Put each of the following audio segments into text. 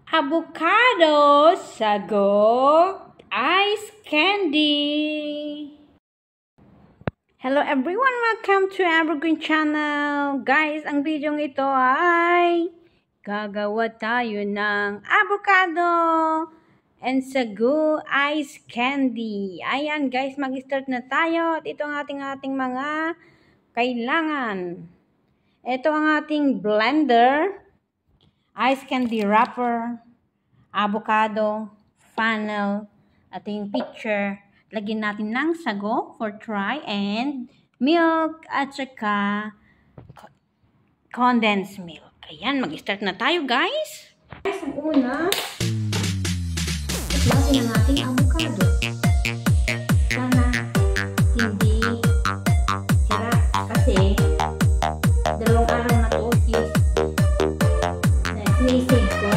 Avocado sago ice candy. Hello everyone, welcome to Evergreen Channel. Guys, ang video ito ay gagawa tayo ng avocado and sago ice candy. Ayan guys, mag-start na tayo at ito ang ating mga kailangan. Ito ang ating blender, ice candy wrapper, avocado, funnel, ating pitcher. Lagyan natin ng sago for try and milk at saka condensed milk. Ayan, mag-start na tayo guys. Guys, ang una, lagyan ang ating avocado. Sana hindi sira kasi dalawang araw na to is sinisave ko.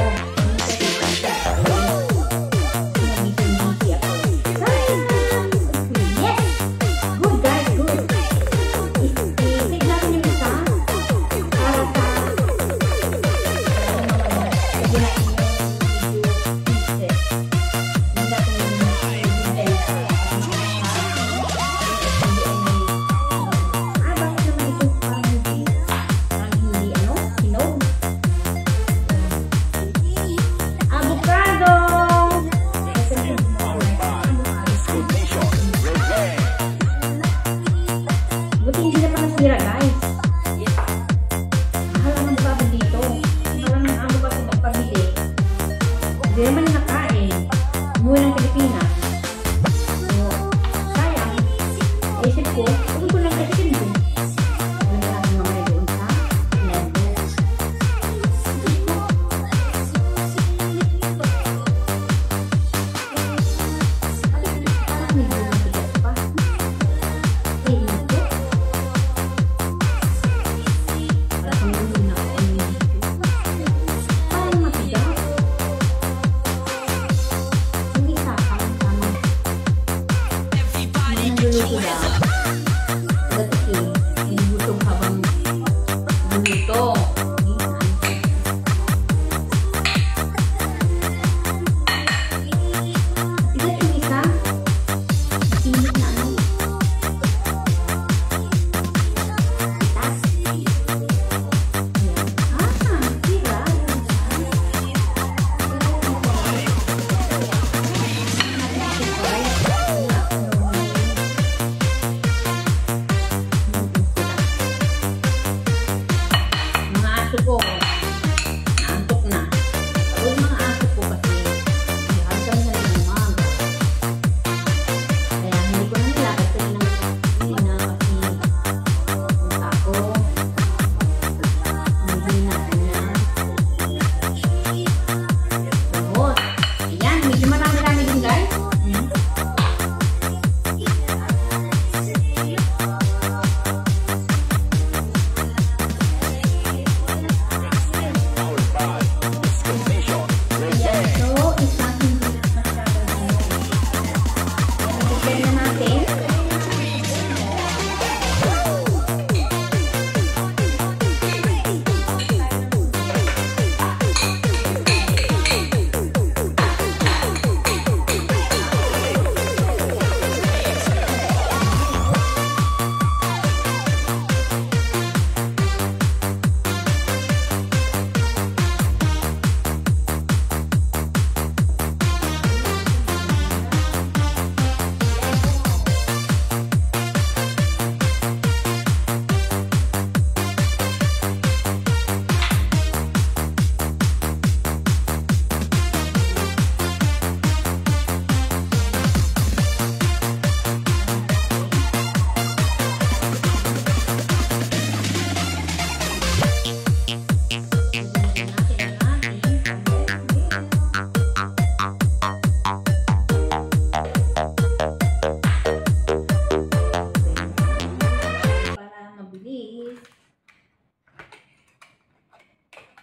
Hindi naman nakain. Umuwi ng Pilipinas. So, sayang. Isip ko, huwag ko lang kasi hindi. Wala na lang mamaya doon sa blender. Parang medyo matigas pa. Eh, ito. Parang kung na ako dito. Parang matigas. Luluto na. Dati hinihutong habang luluto. Ilan yung isa? Init na ano? Tas. Tira. Ko, naantok na. Pero yung mga aso ko kasi, hanggang na lang umaga. Kaya hindi ko na nilakad kasi hindi na kasi punta ako. Hindi na kanya. Tapos, ayan, medyo marami-rami din guys.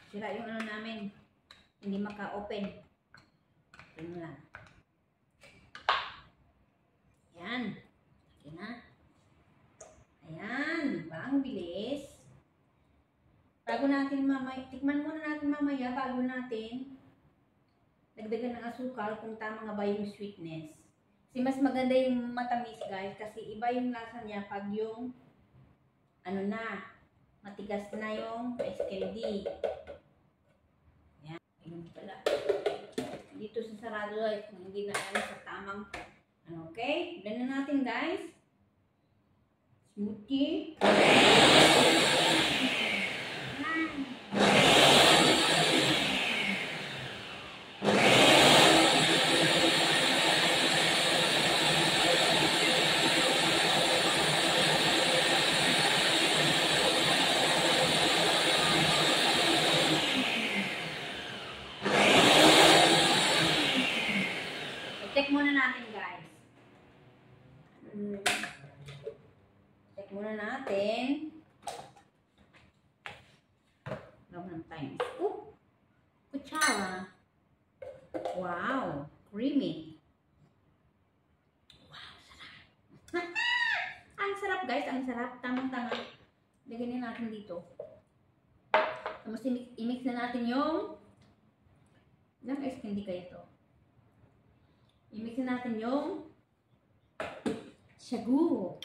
Sira yung ano namin. Hindi maka-open. Ito lang. Ayan. Okay na. Ayan. Diba? Ang bilis. Bago natin mamaya, tikman muna natin mamaya bago natin dagdagan ng asukal kung tama nga ba yung sweetness. Kasi mas maganda yung matamis guys, kasi iba yung lasa niya pag yung ano na, matigas na yung ice candy. Yan, yun pala. Dito sa sarado guys, hindi na alam sa tamang ano, okay? Blend na natin guys. Smoothie. Check muna natin guys. Check muna natin. Love ng times. Oh! Kutsara. Wow! Creamy. Wow! Sarap. Ang sarap guys. Ang sarap. Tamang-tama. Lagyan natin dito. Tapos i-mix na natin yung ilang ice candy kayo ito. I-mix na natin yung sagu.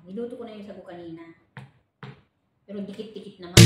Niluto ko na yung sagu kanina. Pero dikit-dikit naman.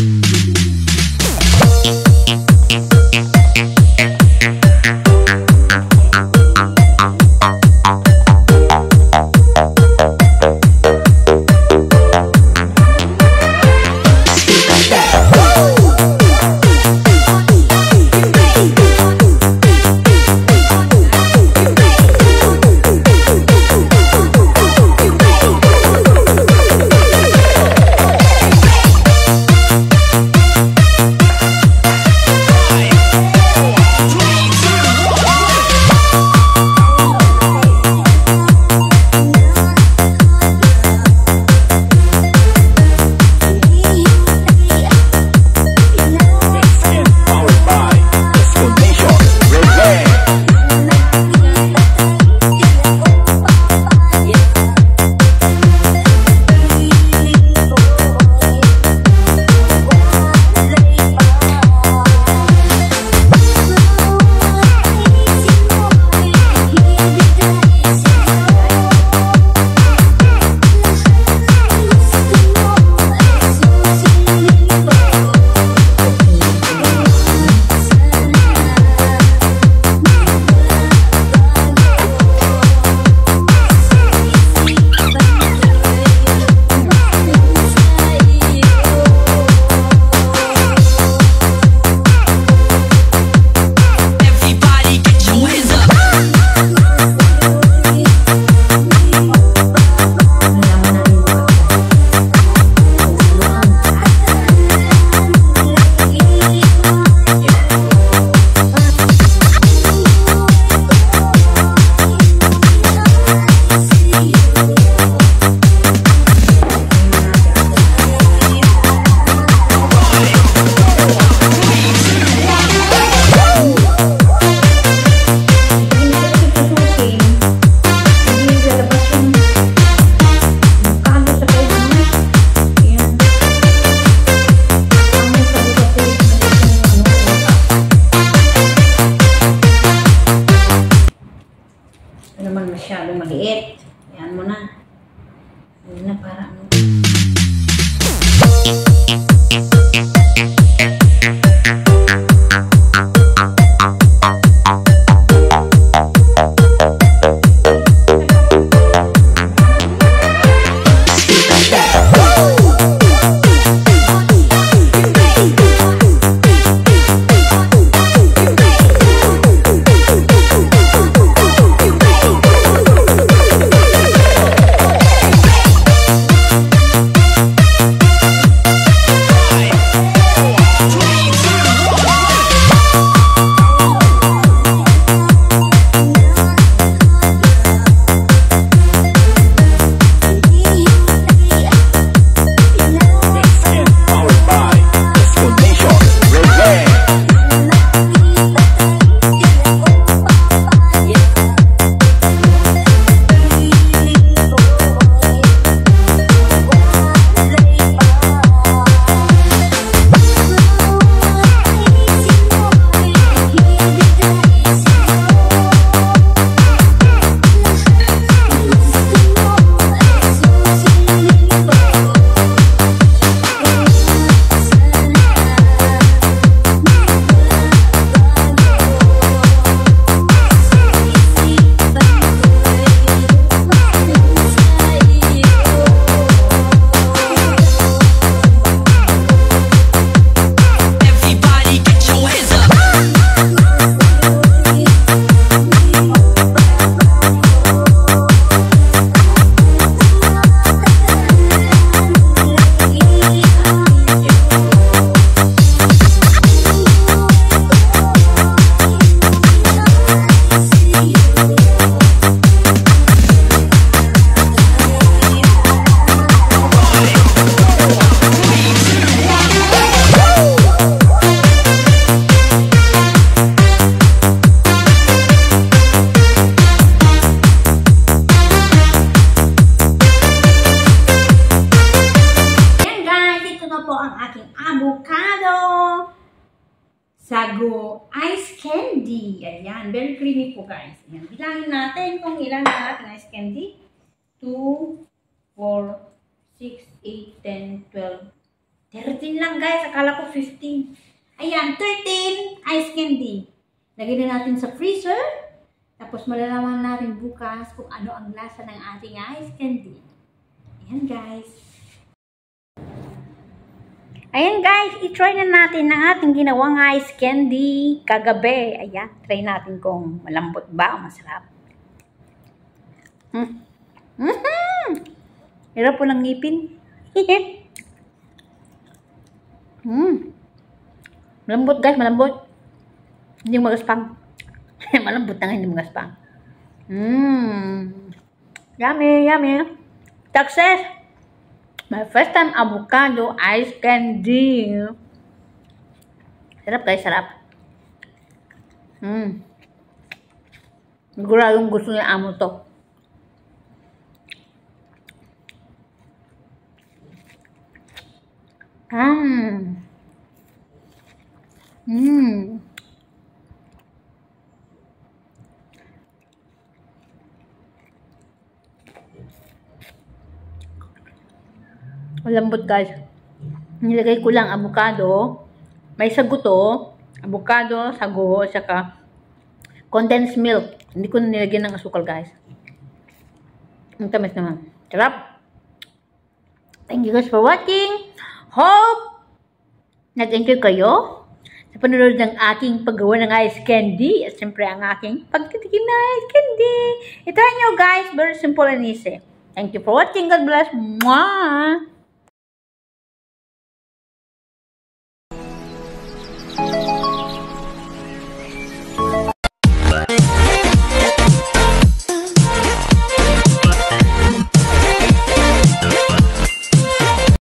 na po ang aking avocado sago ice candy. Ayan, very creamy po guys. Ayan, bilangin natin kung ilan na ating ice candy. 2, 4, 6, 8, 10, 12, 13 lang guys. Akala ko 15. Ayan, 13 ice candy. Lagyan na natin sa freezer. Tapos malalaman natin bukas kung ano ang lasa ng ating ice candy. Ayan guys. Ayan guys, i-try na natin ang ating ginawang ice candy kagabi. Ayan, try natin kung malambot ba o masarap. Hirap po ng ngipin. Malambot guys, malambot. Hindi magaspang. Malambot na nga, hindi magaspang. Yummy, yummy. Success! My first time avocado ice candy. Sarap guys, sarap. Siguradong gusto niya amo to. Malambot guys. Nilagay ko lang avocado. May sago to. Avocado, sago, saka condensed milk. Hindi ko nilagyan ng asukal guys. Ang tamis naman. Sarap. Thank you guys for watching. Hope nag-enjoy kayo sa panonood ng aking paggawa ng ice candy. At siyempre ang aking pagtitikim ng ice candy. Ito nyo guys. Very simple and easy. Thank you for watching. God bless. Mwah!